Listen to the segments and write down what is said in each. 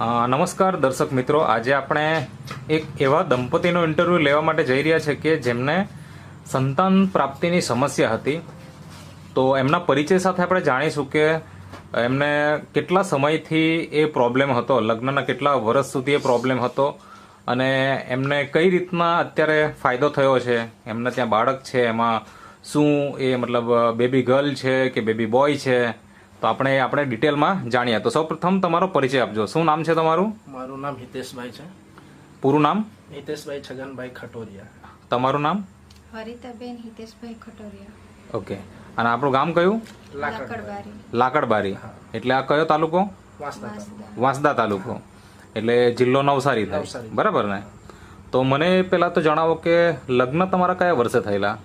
નમસ્કાર દર્શક મિત્રો, આજે આપણે એક એવા દંપતીનો ઇન્ટરવ્યૂ લેવા માટે જઈ રહ્યા છે કે જેમને સંતાન પ્રાપ્તિની સમસ્યા હતી. તો એમના પરિચય સાથે આપણે જાણીશું કે એમને કેટલા સમયથી એ પ્રોબ્લેમ હતો, લગ્નના કેટલા વર્ષ સુધી એ પ્રોબ્લેમ હતો અને એમને કઈ રીતના અત્યારે ફાયદો થયો છે. એમને ત્યાં બાળક છે, એમાં શું એ મતલબ બેબી ગર્લ છે કે બેબી બોય છે, તો આપણે ડિટેલમાં જાણીએ. તો સૌપ્રથમ તમારો પરિચય આપજો. શું નામ છે તમારું? મારું નામ હિતેશભાઈ છે. પૂરું નામ? હિતેશભાઈ છગનભાઈ ખટોરિયા. તમારું નામ? હરિતાબેન હિતેશભાઈ ખટોરિયા. ઓકે. અને આપણું ગામ કયું? લાકડબારી. લાકડબારી. એટલે આ કયો તાલુકો? વાંસદા તાલુકો. એટલે જિલ્લો નવસારી થાય, નવસારી. બરાબર ને? તો મને પહેલા તો જણાવો કે લગ્ન તમારા કયા વર્ષે થયેલા?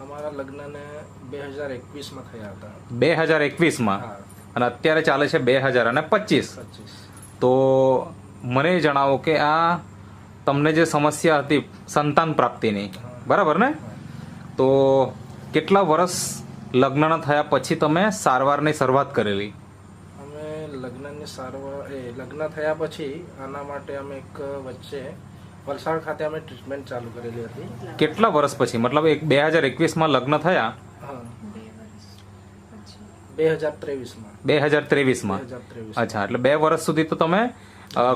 અમારા લગ્નને 2021માં થયા હતા. 2021માં. હા. અને અત્યારે ચાલે છે 2025. 25. તો મને જણાવો કે આ તમને જે સમસ્યા હતી સંતાન પ્રાપ્તિની, બરાબર ને? તો કેટલા વર્ષ લગ્ન થયા પછી તમે સારવારની શરૂઆત કરેલી? અમે લગ્નની લગ્ન થયા પછી આના માટે અમે એક વચ્ચે વલસાડ ખાતે અમે ટ્રીટમેન્ટ ચાલુ કરેલી હતી. કેટલા વર્ષ પછી? મતલબ 2021માં લગ્ન થયા? હા, 2 વર્ષ પછી 2023માં. 2023માં. 2023. અચ્છા, એટલે 2 વર્ષ સુધી તો તમે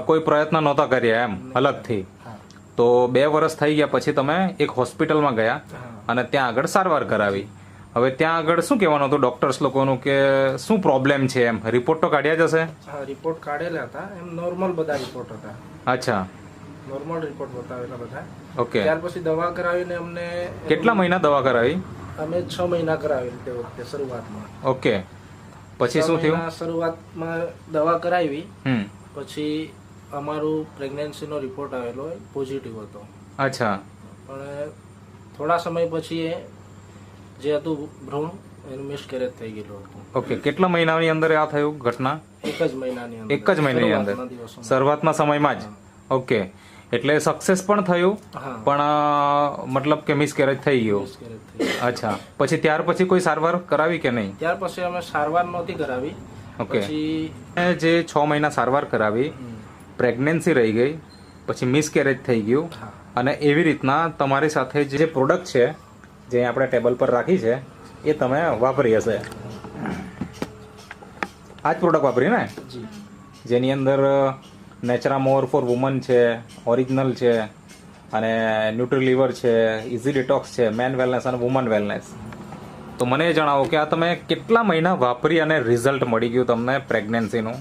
કોઈ પ્રયત્ન નહોતા કર્યા એમ અલગથી. હા. તો 2 વર્ષ થઈ ગયા પછી તમે એક હોસ્પિટલમાં ગયા હા. અને ત્યાં આગળ સારવાર કરાવી. હવે ત્યાં આગળ શું કહેવાનું હતું ડોક્ટર્સ લોકોનું કે શું પ્રોબ્લેમ છે એમ? રિપોર્ટ તો કાઢ્યા જ હશે? હા, રિપોર્ટ કાઢેલા હતા. એમ નોર્મલ બધા રિપોર્ટ હતા. અચ્છા, નોર્મલ રિપોર્ટ બતાવેલા બધા. ઓકે. ત્યાર પછી દવા કરાવીને અમને કેટલા મહિના દવા કરાવી? અમે 6 મહિના કરાવેલી તે વખતે શરૂઆતમાં. ઓકે. પછી 6 શું થયું? મહિના શરૂઆતમાં દવા કરાવી. હમ. પછી અમારું પ્રેગ્નન્સીનો રિપોર્ટ આવેલો પોઝિટિવ હતો. અચ્છા. પણ થોડા સમય પછી એ જે હતું ભ્રૂણ એનું મિસકેરેજ થઈ ગયેલું હતું. ઓકે. કેટલા મહિનાની અંદર આ થયું ઘટના? એક જ મહિનાની અંદર. એક જ મહિનાની અંદર, શરૂઆતના દિવસોમાં. શરૂઆતના સમયમાં જ? ઓકે. એટલે સક્સેસ પણ થયું હા. પણ મતલબ કે મિસકેરેજ થઈ ગયું. મિસકેરેજ થઈ ગયું. અચ્છા. પછી ત્યાર પછી કોઈ સારવાર કરાવી કે નહીં? ત્યાર પછી અમે સારવાર નહોતી કરાવી. ઓકે. પછી જે 6 મહિના સારવાર કરાવી, પ્રેગ્નન્સી રહી ગઈ, પછી મિસકેરેજ થઈ ગયું હા. અને એવી રીતના તમારી સાથે જે પ્રોડક્ટ છે જે આપણે ટેબલ પર રાખી છે એ તમે વાપરી હશે. આ જ પ્રોડક્ટ વાપરી ને? જી. જેની અંદર નેચરામોર ફોર વુમન છે, ઓરિજિનલ છે, અને ન્યુટ્રીલિવર છે, ઇઝી ડિટોક્સ છે, મેન વેલનેસ અને વુમન વેલનેસ. તો મને એ જણાવો કે આ તમે કેટલા મહિના વાપરી અને રિઝલ્ટ મળી ગયું તમને પ્રેગ્નન્સીનું?